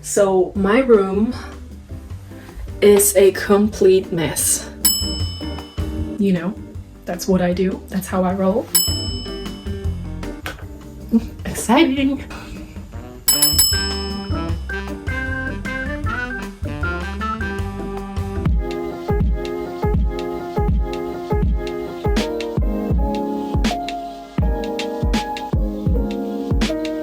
So my room is a complete mess. You know, that's what I do. That's how I roll. Exciting!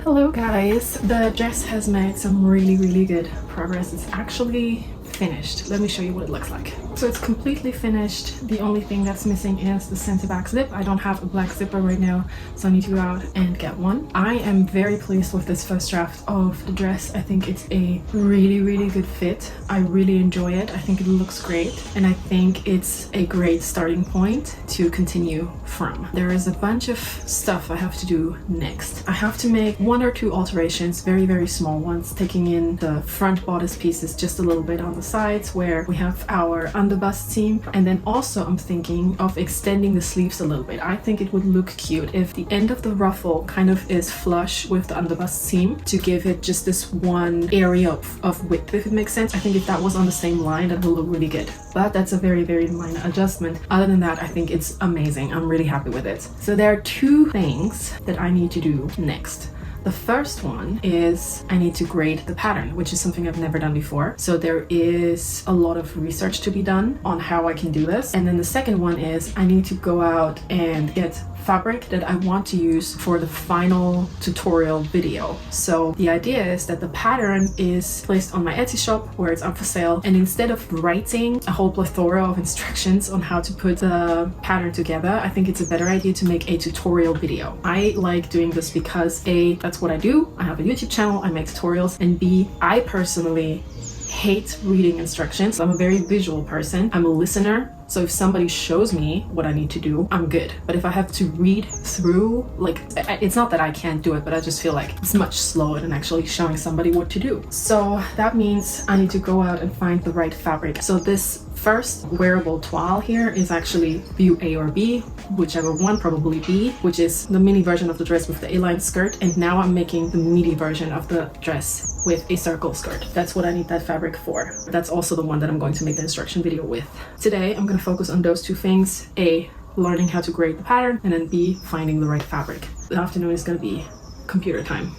Hello guys, the dress has made some really good progress. It's actually finished. Let me show you what it looks like. So it's completely finished. The only thing that's missing is the center back zip. I don't have a black zipper right now, so I need to go out and get one. I am very pleased with this first draft of the dress. I think it's a really good fit. I really enjoy it. I think it looks great, and I think it's a great starting point to continue from. There is a bunch of stuff I have to do next. I have to make 1 or 2 alterations, very small ones, taking in the front bodice pieces just a little bit on the sides where we have our underbust seam, and then also I'm thinking of extending the sleeves a little bit. I think it would look cute if the end of the ruffle kind of is flush with the underbust seam to give it just this one area of width, if it makes sense. I think if that was on the same line, that will look really good, but that's a very minor adjustment. Other than that, I think it's amazing. I'm really happy with it. So there are 2 things that I need to do next. The first one is I need to grade the pattern, which is something I've never done before. So there is a lot of research to be done on how I can do this. And then the second one is I need to go out and get fabric that I want to use for the final tutorial video. So the idea is that the pattern is placed on my Etsy shop where it's up for sale, and instead of writing a whole plethora of instructions on how to put the pattern together, I think it's a better idea to make a tutorial video. I like doing this because A, that's what I do. I have a YouTube channel, I make tutorials, and B, I personally hate reading instructions. I'm a very visual person. I'm a listener. So if somebody shows me what I need to do, I'm good. But if I have to read through, like, it's not that I can't do it, but I just feel like it's much slower than actually showing somebody what to do. So that means I need to go out and find the right fabric. So this first wearable toile here is actually view A or B, whichever one, probably B, which is the mini version of the dress with the A-line skirt. And now I'm making the midi version of the dress with a circle skirt. That's what I need that fabric for. That's also the one that I'm going to make the instruction video with. Today, I'm going to focus on those 2 things. A, learning how to grade the pattern, and then B, finding the right fabric. The afternoon is going to be computer time.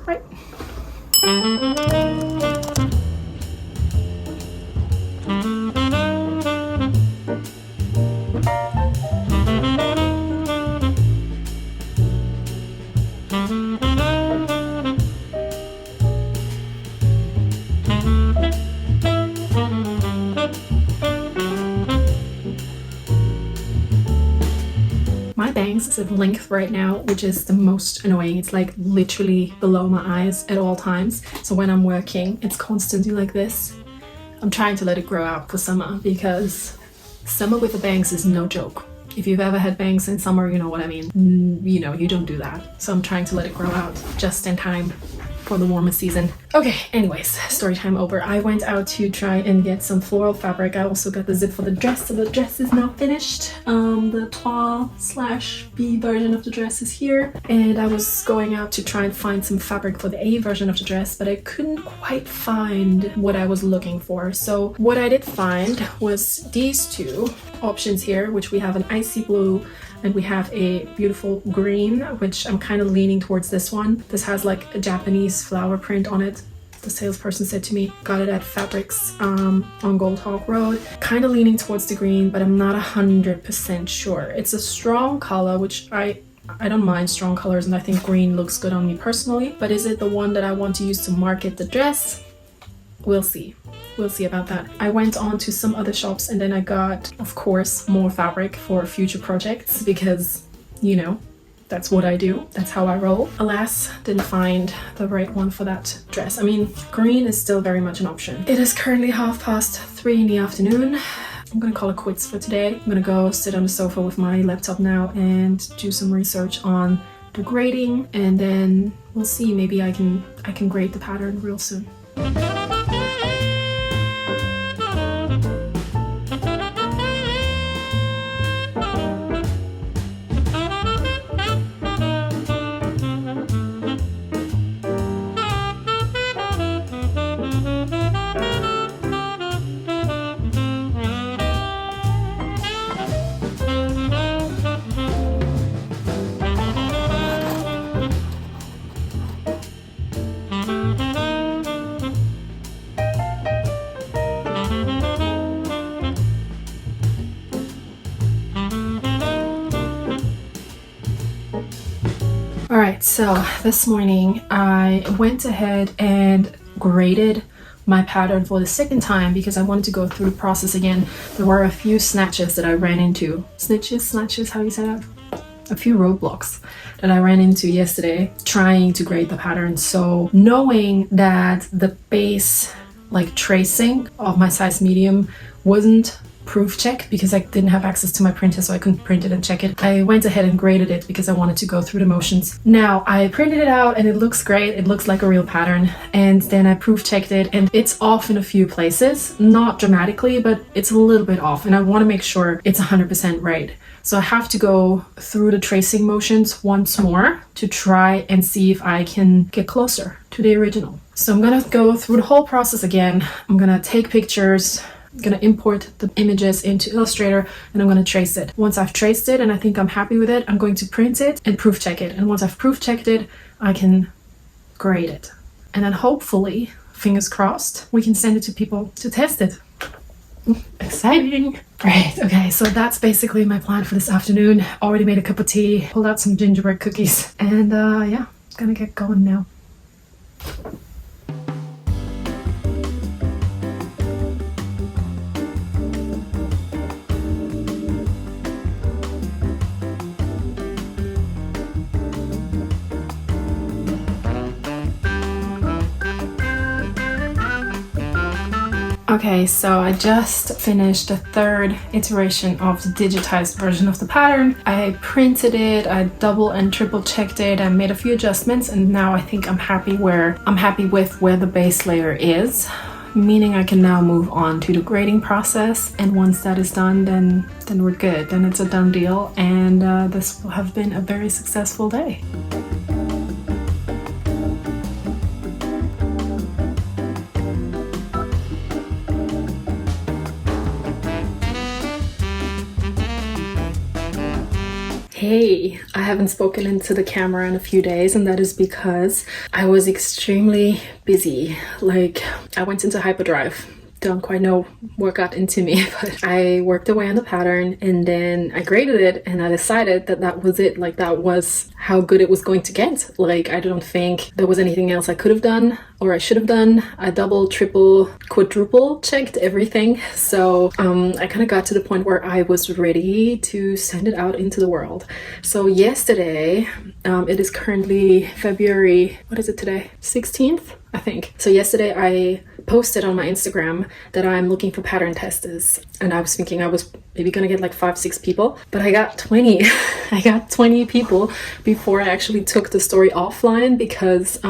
Right. My bangs is at length right now, which is the most annoying. It's like literally below my eyes at all times. So when I'm working, it's constantly like this. I'm trying to let it grow out for summer because summer with the bangs is no joke. If you've ever had bangs in summer, you know what I mean. You know, you don't do that. So I'm trying to let it grow out just in time for the warmer season. Okay, anyways, story time over. I went out to try and get some floral fabric. I also got the zip for the dress, so the dress is now finished. The toile/B version of the dress is here, and I was going out to try and find some fabric for the A version of the dress, but I couldn't quite find what I was looking for. So what I did find was these 2 options here, which we have an icy blue and we have a beautiful green, which I'm kind of leaning towards this one. This has like a Japanese flower print on it. The salesperson said to me, got it at Fabrics on Gold Hawk Road. Kind of leaning towards the green, but I'm not 100% sure. It's a strong color, which I don't mind strong colors, and I think green looks good on me personally. But is it the one that I want to use to market the dress? We'll see. We'll see about that. I went on to some other shops, and then I got, of course, more fabric for future projects because, you know, that's what I do. That's how I roll. Alas, didn't find the right one for that dress. I mean, green is still very much an option. It is currently 3:30 in the afternoon. I'm gonna call it quits for today. I'm gonna go sit on the sofa with my laptop now and do some research on the grading, and then we'll see. Maybe I can grade the pattern real soon. So this morning I went ahead and graded my pattern for the second time because I wanted to go through the process again. There were a few snatches that I ran into. Snatches, how do you say that? A few roadblocks that I ran into yesterday trying to grade the pattern. So knowing that the base like tracing of my size medium wasn't proof check because I didn't have access to my printer, so I couldn't print it and check it. I went ahead and graded it because I wanted to go through the motions. Now I printed it out and it looks great. It looks like a real pattern, and then I proof checked it and it's off in a few places, not dramatically, but it's a little bit off, and I want to make sure it's 100% right. So I have to go through the tracing motions once more to try and see if I can get closer to the original. So I'm gonna go through the whole process again. I'm gonna take pictures, I'm gonna import the images into Illustrator, and I'm gonna trace it. Once I've traced it and I think I'm happy with it, I'm going to print it and proof check it. And once I've proof checked it, I can grade it. And then hopefully, fingers crossed, we can send it to people to test it. Exciting. Right, okay, so that's basically my plan for this afternoon. Already made a cup of tea, pulled out some gingerbread cookies, and yeah, gonna get going now. Okay, so I just finished the third iteration of the digitized version of the pattern. I printed it, I double and triple checked it, I made a few adjustments, and now I think I'm happy with where the base layer is, meaning I can now move on to the grading process. And once that is done, then we're good. Then it's a done deal, and this will have been a very successful day. Hey, I haven't spoken into the camera in a few days, and that is because I was extremely busy. Like, I went into hyperdrive. Don't quite know what got into me, but I worked away on the pattern and then I graded it, and I decided that that was it. Like, that was how good it was going to get. Like, I don't think there was anything else I could have done or I should have done. I double, triple, quadruple checked everything. So I kind of got to the point where I was ready to send it out into the world. So yesterday, it is currently February, what is it today? 16th, I think. So yesterday I posted on my Instagram that I'm looking for pattern testers, and I was thinking I was maybe gonna get like 5-6 people, but I got 20. I got 20 people before I actually took the story offline because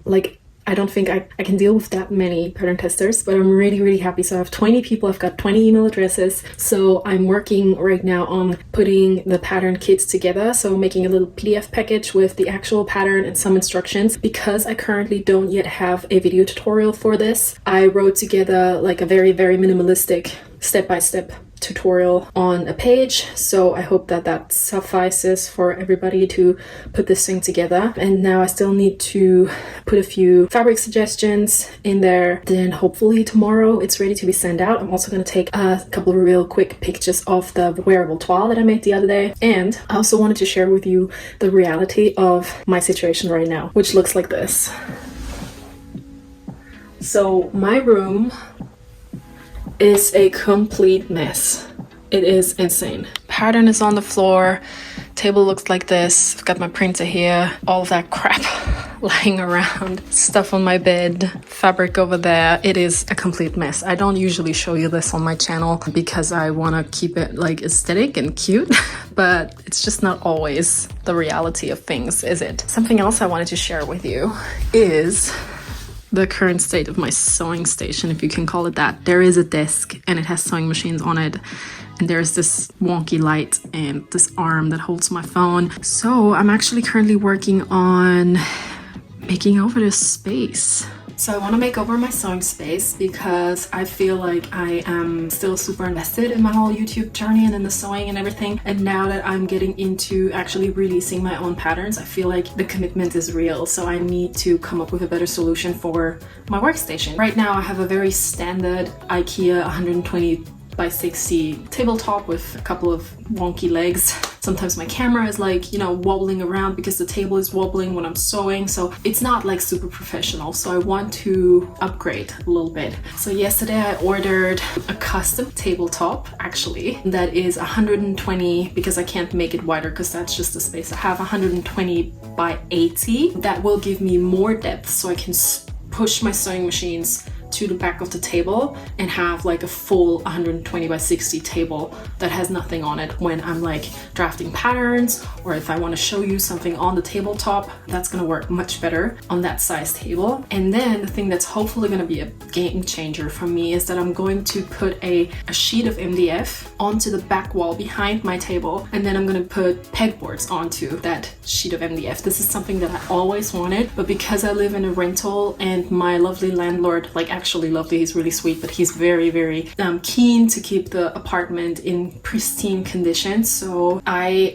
like, I don't think I can deal with that many pattern testers, but I'm really happy. So I have 20 people, I've got 20 email addresses. So I'm working right now on putting the pattern kits together. So making a little PDF package with the actual pattern and some instructions. Because I currently don't yet have a video tutorial for this, I wrote together like a very minimalistic step-by-step tutorial on a page. So I hope that that suffices for everybody to put this thing together. And now I still need to put a few fabric suggestions in there. Then hopefully tomorrow it's ready to be sent out. I'm also going to take a couple of real quick pictures of the wearable toile that I made the other day. And I also wanted to share with you the reality of my situation right now, which looks like this. So my room is a complete mess. It is insane. Pattern is on the floor, table looks like this. I've got my printer here, all of that crap lying around, stuff on my bed, fabric over there. It is a complete mess. I don't usually show you this on my channel because I want to keep it like aesthetic and cute, but it's just not always the reality of things, is it? Something else I wanted to share with you is the current state of my sewing station, if you can call it that. There is a desk and it has sewing machines on it, and there's this wonky light and this arm that holds my phone. So I'm actually currently working on making over this space. So I want to make over my sewing space because I feel like I am still super invested in my whole YouTube journey and in the sewing and everything. And now that I'm getting into actually releasing my own patterns, I feel like the commitment is real. So I need to come up with a better solution for my workstation. Right now I have a very standard IKEA 120 by 60 tabletop with a couple of wonky legs. Sometimes my camera is like, you know, wobbling around because the table is wobbling when I'm sewing. So it's not like super professional. So I want to upgrade a little bit. So yesterday I ordered a custom tabletop, actually, that is 120, because I can't make it wider because that's just the space I have, 120 by 80. That will give me more depth so I can push my sewing machines to the back of the table and have like a full 120 by 60 table that has nothing on it when I'm like drafting patterns, or if I want to show you something on the tabletop. That's going to work much better on that size table. And then the thing that's hopefully going to be a game changer for me is that I'm going to put a sheet of MDF onto the back wall behind my table, and then I'm going to put pegboards onto that sheet of MDF. This is something that I always wanted, but because I live in a rental and my lovely landlord, like actually lovely, he's really sweet, but he's very keen to keep the apartment in pristine condition. So I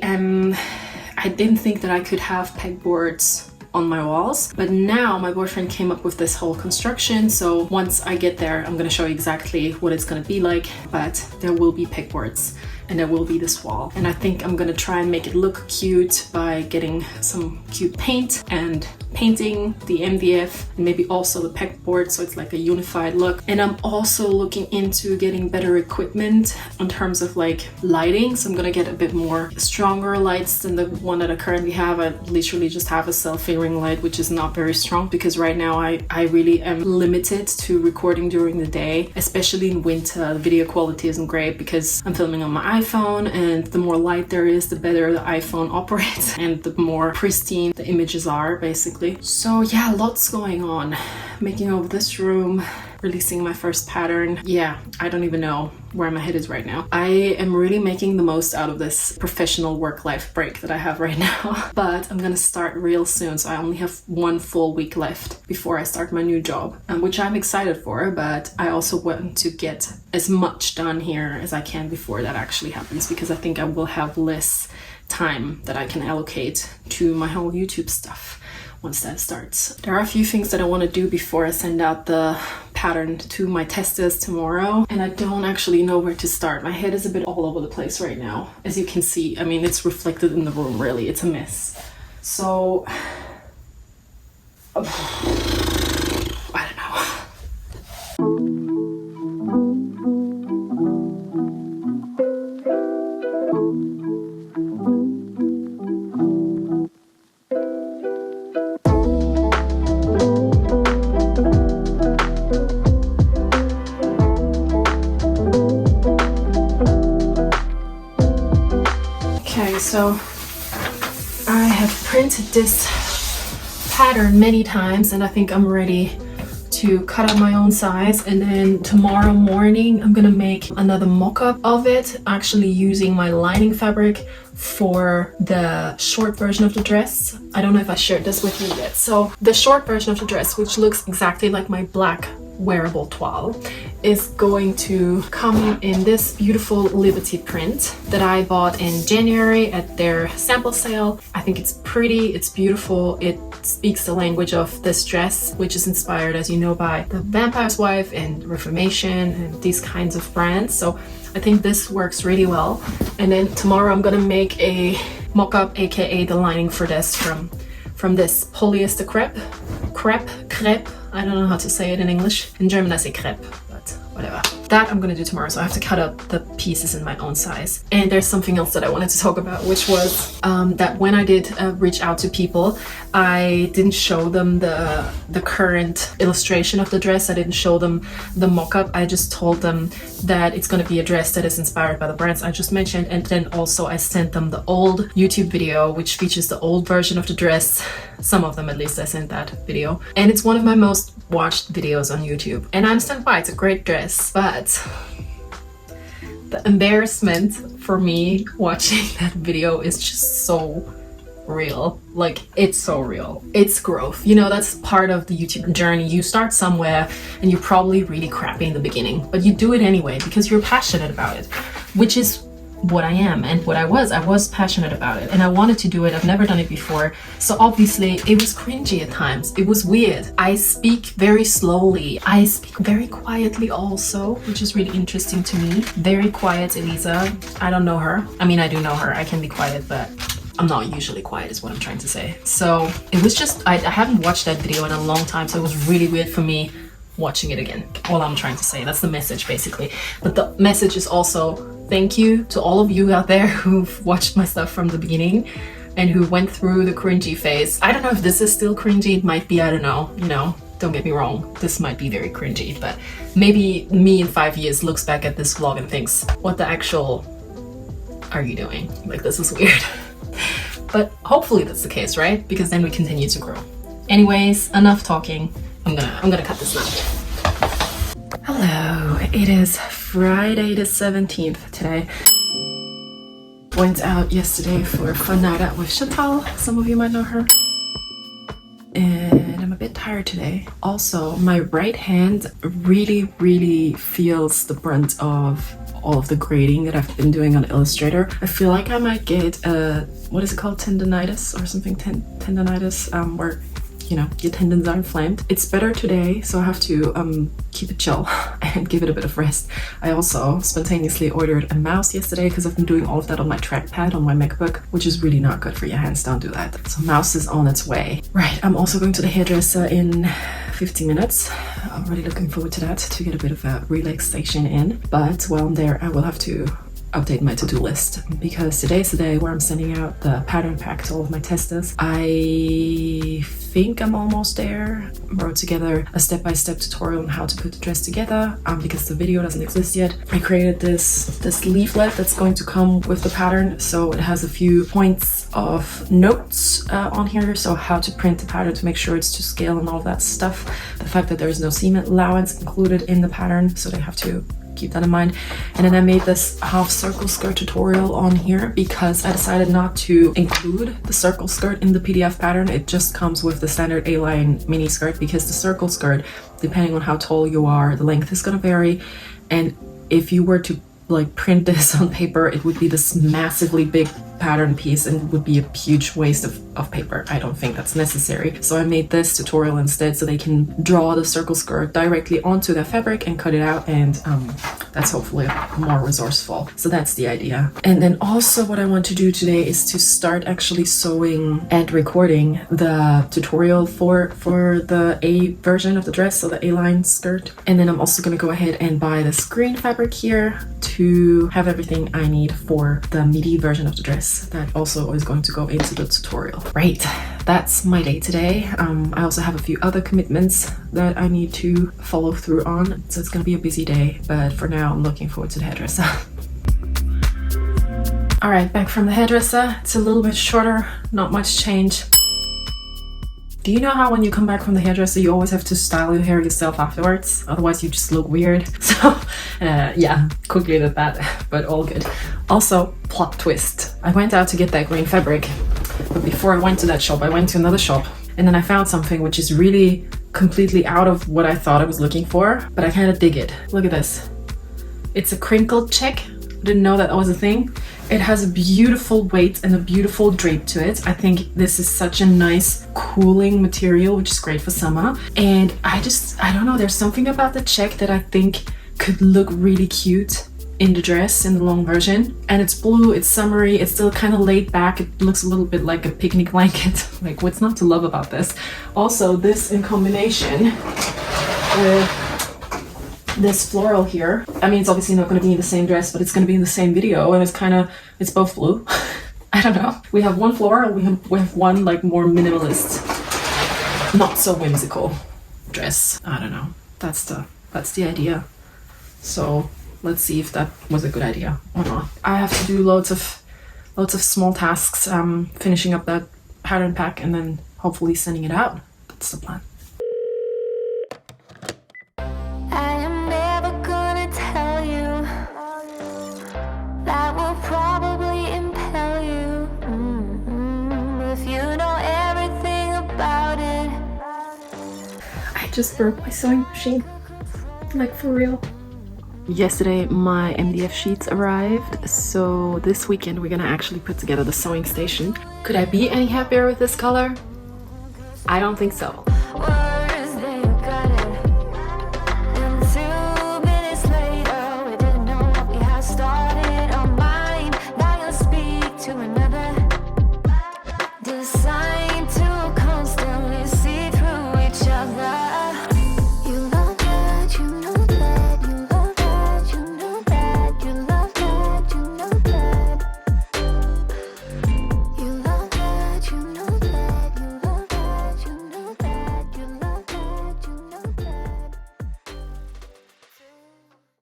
didn't think that I could have pegboards on my walls, but now my boyfriend came up with this whole construction. So once I get there, I'm going to show you exactly what it's going to be like, but there will be pegboards and there will be this wall. And I think I'm going to try and make it look cute by getting some cute paint and painting the MDF and maybe also the pegboard, so it's like a unified look. And I'm also looking into getting better equipment in terms of like lighting. So I'm gonna get a bit more stronger lights than the one that I currently have. I literally just have a selfie ring light, which is not very strong, because right now I really am limited to recording during the day, especially in winter. The video quality isn't great because I'm filming on my iPhone, and the more light there is, the better the iPhone operates and the more pristine the images are, basically. So yeah, lots going on. Making over this room, releasing my first pattern. Yeah, I don't even know where my head is right now. I am really making the most out of this professional work-life break that I have right now. But I'm gonna start real soon, so I only have 1 full week left before I start my new job, which I'm excited for, but I also want to get as much done here as I can before that actually happens, because I think I will have less time that I can allocate to my whole YouTube stuff once that starts. There are a few things that I want to do before I send out the pattern to my testers tomorrow, and I don't actually know where to start. My head is a bit all over the place right now, as you can see. I mean, it's reflected in the room, really. It's a mess. So I don't know. So I have printed this pattern many times, and I think I'm ready to cut out my own size. And then tomorrow morning I'm gonna make another mock-up of it, actually using my lining fabric for the short version of the dress. I don't know if I shared this with you yet. So the short version of the dress, which looks exactly like my black wearable toile, is going to come in this beautiful Liberty print that I bought in January at their sample sale. I think it's pretty, it's beautiful, it speaks the language of this dress, which is inspired, as you know, by The Vampire's Wife and Reformation and these kinds of brands. So I think this works really well. And then tomorrow I'm gonna make a mock-up, aka the lining for this, from this polyester crepe. I don't know how to say it in English. In German I say crepe, but whatever. That I'm gonna do tomorrow, so I have to cut up the pieces in my own size. And there's something else that I wanted to talk about, which was that when I did reach out to people, I didn't show them the current illustration of the dress. I didn't show them the mock-up. I just told them that it's gonna be a dress that is inspired by the brands I just mentioned. And then also I sent them the old YouTube video, which features the old version of the dress. Some of them, at least, I sent that video. And it's one of my most watched videos on YouTube. And I understand why, it's a great dress, but the embarrassment for me watching that video is just so real. Like, it's so real. It's growth. You know, that's part of the YouTube journey. You start somewhere and you're probably really crappy in the beginning, but you do it anyway because you're passionate about it, which is what I am and what I was passionate about it and I wanted to do it. I've never done it before, so obviously it was cringy at times. It was weird. I speak very slowly, I speak very quietly also, which is really interesting to me. Very quiet Elisa. I don't know her. I mean, I do know her. I can be quiet, but I'm not usually quiet is what I'm trying to say. So it was just, I haven't watched that video in a long time, so it was really weird for me watching it again. All I'm trying to say, that's the message basically. But the message is also thank you to all of you out there who've watched my stuff from the beginning and who went through the cringy phase. I don't know if this is still cringy, it might be, I don't know, you know, don't get me wrong, this might be very cringy, but maybe me in 5 years looks back at this vlog and thinks, what the actual are you doing? Like, this is weird. But hopefully that's the case, right? Because then we continue to grow. Anyways, enough talking. I'm gonna cut this now. Hello, it is Friday the 17th today. Went out yesterday for a fun night out with Chantal. Some of you might know her. And I'm a bit tired today. Also, my right hand really feels the brunt of all of the grading that I've been doing on Illustrator. I feel like I might get what is it called, tendonitis or something, tendonitis, where, you know, your tendons are inflamed. It's better today, so I have to keep it chill and give it a bit of rest. I also spontaneously ordered a mouse yesterday because I've been doing all of that on my trackpad on my MacBook, which is really not good for your hands. Don't do that. So mouse is on its way. Right, I'm also going to the hairdresser in 15 minutes. I'm really looking forward to that, to get a bit of a relaxation in. But while I'm there, I will have to update my to-do list because today's the day where I'm sending out the pattern pack to all of my testers. I think I'm almost there. I wrote together a step-by-step tutorial on how to put the dress together because the video doesn't exist yet. I created this leaflet that's going to come with the pattern, so it has a few points of notes on here, so how to print the pattern to make sure it's to scale and all of that stuff. The fact that there is no seam allowance included in the pattern, so they have to keep that in mind. And then I made this half circle skirt tutorial on here because I decided not to include the circle skirt in the PDF pattern. It just comes with the standard A-line mini skirt because the circle skirt, depending on how tall you are, the length is going to vary. And if you were to like print this on paper, it would be this massively big pattern piece and it would be a huge waste of paper. I don't think that's necessary. So I made this tutorial instead so they can draw the circle skirt directly onto their fabric and cut it out, and that's hopefully more resourceful. So that's the idea. And then also what I want to do today is to start actually sewing and recording the tutorial for the A version of the dress, so the A-line skirt. And then I'm also going to go ahead and buy this green fabric here to have everything I need for the midi version of the dress. That also is going to go into the tutorial. Right, that's my day today. I also have a few other commitments that I need to follow through on, so it's gonna be a busy day, but for now I'm looking forward to the hairdresser. All right, back from the hairdresser. It's a little bit shorter, not much change. Do you know how when you come back from the hairdresser you always have to style your hair yourself afterwards? Otherwise you just look weird. So yeah, quickly did that, but all good. Also, plot twist. I went out to get that green fabric, but before I went to that shop, I went to another shop and then I found something which is really completely out of what I thought I was looking for, but I kind of dig it. Look at this. It's a crinkled check. I didn't know that was a thing. It has a beautiful weight and a beautiful drape to it. I think this is such a nice cooling material, which is great for summer. And I don't know, there's something about the check that I think could look really cute in the dress, in the long version. And it's blue, it's summery, it's still kind of laid back. It looks a little bit like a picnic blanket. Like, what's not to love about this? Also, this in combination with this floral here. I mean, it's obviously not going to be in the same dress, but it's going to be in the same video, and it's both blue. I don't know. We have one floral, we have one like more minimalist, not so whimsical dress. I don't know. That's the idea. So let's see if that was a good idea or not. I have to do loads of small tasks, finishing up that pattern pack and then hopefully sending it out. That's the plan. Just broke my sewing machine, like for real. Yesterday my MDF sheets arrived, so this weekend we're gonna actually put together the sewing station. Could I be any happier with this color? I don't think so.